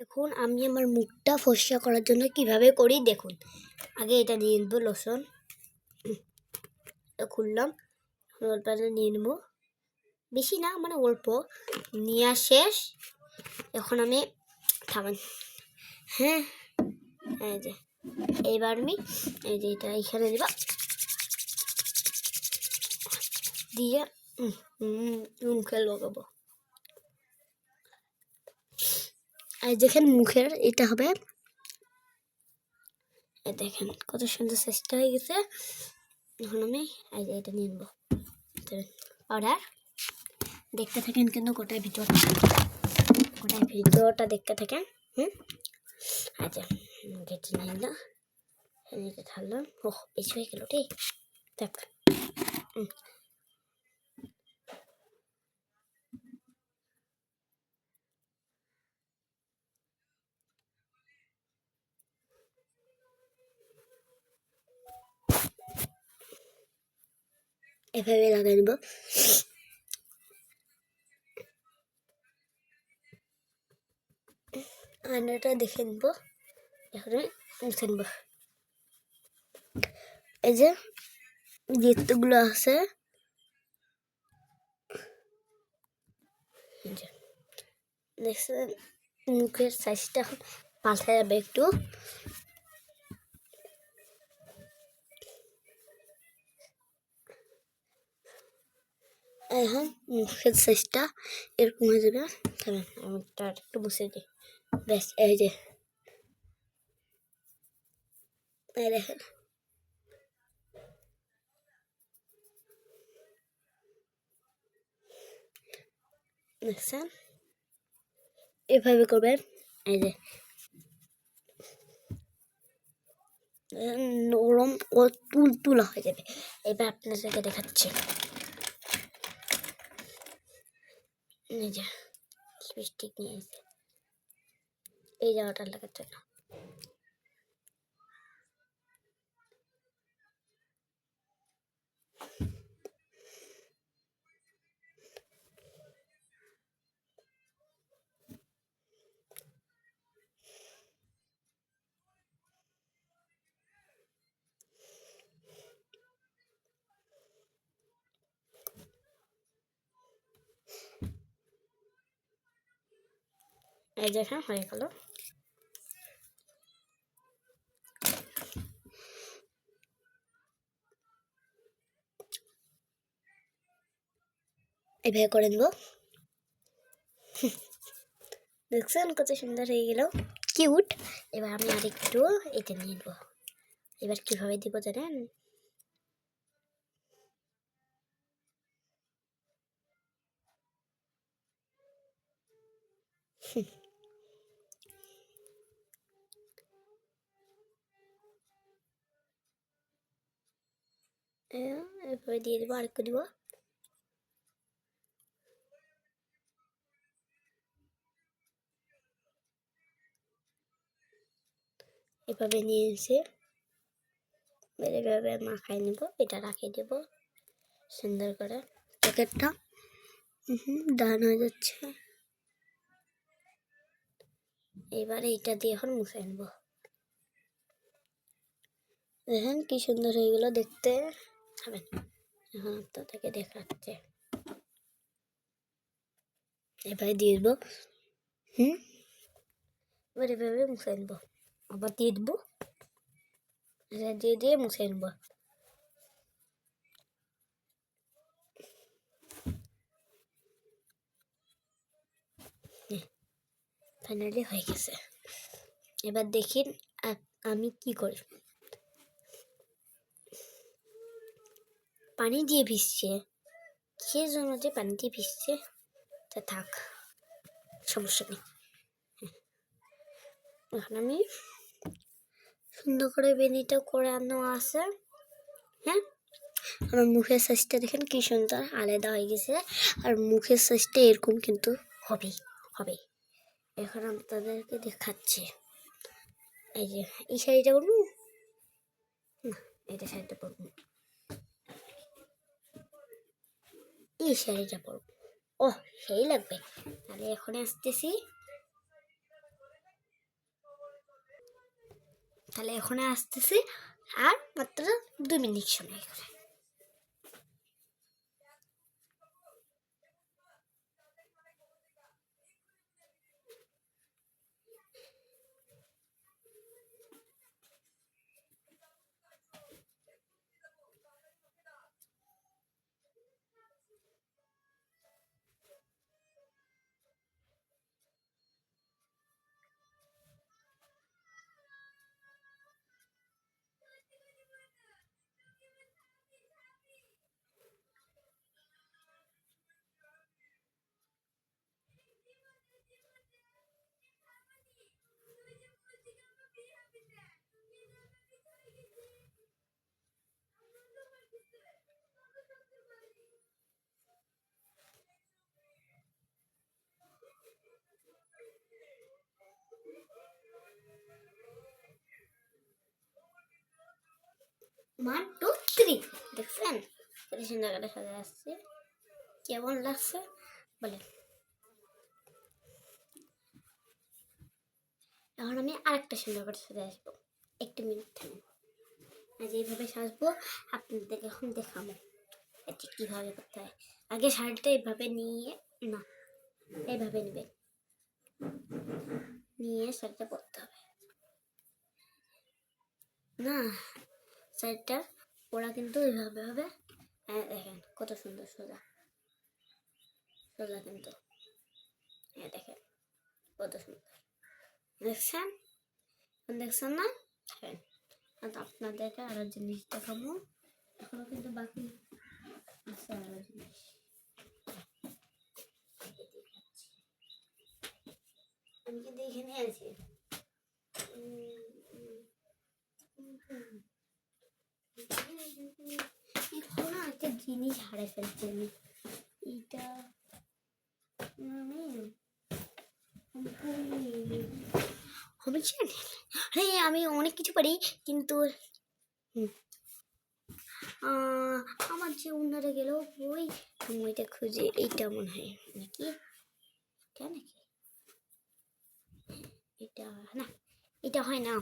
দেখুন আমি আমার মুখটা ফর্সা করার জন্য কিভাবে করি দেখুন। আগে এটা নিয়ে নেবো লোশন, খুললাম, অল্প নিয়ে নেবো, বেশি না মানে অল্প নেওয়া শেষ। এখন আমি থামান, হ্যাঁ এই যে এইবার আমি এই যে এটা এখানে দেবা দিয়ে মুখে লাগাবো। আর দেখেন মুখের এটা হবে, দেখেন কত সুন্দর চেষ্টা হয়ে গেছে। এখন আমি এই যে এটা নিয়ে নেবো পাউডার, দেখতে থাকেন কিন্তু গোটায় ভিডিওটা দেখতে থাকেন। আচ্ছা গেটে নিলাম, নিতে থাকলাম, ওহ বেশি হয়ে গেল রে, দেখ এভাবে লাগাই নেব। আয়নাটা দেখে নেব, এখন মুছে নেব। এই যে যেগুলো আছে দেখছেন, মুখের সাইজটা পাল্টে যাবে একটু। এখন মুখের সাইজটা এরকম হয়ে যাবে। আমি একটু মুছে দিই, ব্যাস এই যে দেখেন দেখছেন, এভাবে করবেন। এই যে নরম ও তুলতুলা হয়ে যাবে। এবার আপনাদেরকে দেখাচ্ছি, এই যে লিপস্টিক নিয়ে এসে এই জায়গাটা লাগাতে না, এই দেখেন হয়ে গেল। এভাবে করে নেব, দেখছেন কত সুন্দর হয়ে গেল, কিউট। এবার আমি আরেকটু এটা নিয়ে নেবো। এবার কিভাবে দিব জানেন, এভাবে দিয়ে দেবো, আরেকটু দিব। এভাবে নিয়ে এসে এভাবে মাখাই নেব, এটা রাখিয়ে দেব সুন্দর করে। প্যাকেটটা ডান হয়ে যাচ্ছে। এবারে এটা দিয়ে এখন মুছে নেব। দেখেন কি সুন্দর হয়ে গেল দেখতে, খাবেন। এখন আপনাদেরকে দেখাচ্ছে, এবারে দিয়ে দেবো, এবার এভাবে মুছে নেব, আবার দিয়ে দেবো, দিয়ে মুছে নেব। ফাইনালি হয়ে গেছে। এবার দেখেন আমি কি করি, পানি দিয়ে ভিজছে, কিসের জন্য যে পানি দিয়ে ভিজছে তা থাক, সমস্যা নেই। এখন আমি সুন্দর করে বেনিটা করে আনো আছে। হ্যাঁ, আমার মুখের সাইজটা দেখেন কি সুন্দর আলাদা হয়ে গেছে, আর মুখের সাইজটা এরকম কিন্তু হবে। এখন আমি তাদেরকে দেখাচ্ছি, এই যে এই শাড়িটা করবো না, এটা শাড়িটা পরবো, এই শাড়িটা পরবো, ও সেই লাগবে। তাহলে এখন আসতেছি, তাহলে এখানে আসতেছি আর মাত্র 2 মিনিট সময় করে। ওয়ান টু থ্রি, দেখছেন কত সুন্দর করে সাজা আসছে, কেমন লাগছে বলে। এখন আমি আরেকটা সুন্দর করে সাজা আসবো, 1 মিনিট থামুন। আজ এইভাবে সাজবো, আপনাদেরকে এখন দেখাবো এটি কীভাবে করতে হয়। আগে শাড়িটা এইভাবে নিয়ে, না এইভাবে নেবেন, নিয়ে শাড়িটা পরতে হবে না, শাড়িটা পরা কিন্তু এইভাবে হবে। হ্যাঁ দেখেন কত সুন্দর সোজা সোজা, কিন্তু হ্যাঁ দেখেন কত সুন্দর, দেখছেন দেখছেন না? হ্যাঁ, আপনাদেরকে আরো জিনিস দেখাবো, এখনো কিন্তু বাকি আছে আরো জিনিস। আমি কিন্তু এখানে আছি, এখন একটা জিনিস হারিয়ে ফেলছি আমি, এটা আমি অনেক কিছু পারি কিন্তু আমার যে অন্যরা গেল ওই সময়টা খুঁজে, এইটা মনে হয় নাকি, নাকি এটা না, এটা হয় না,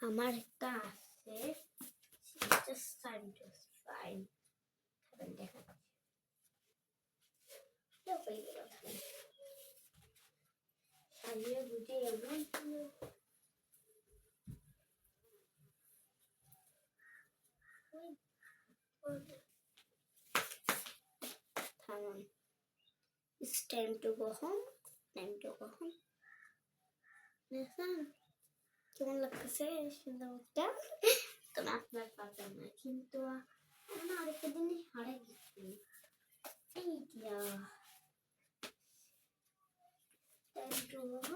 আমার একটা আছে বুঝে It's time to go home. Time to go home. দেখুন কেমন লাগতেছে সুন্দরটা, তো আপনার পারবেন না, কিন্তু আমরা আরেকটা জিনিস হারাই গেছি, এইটা টাইম টু গো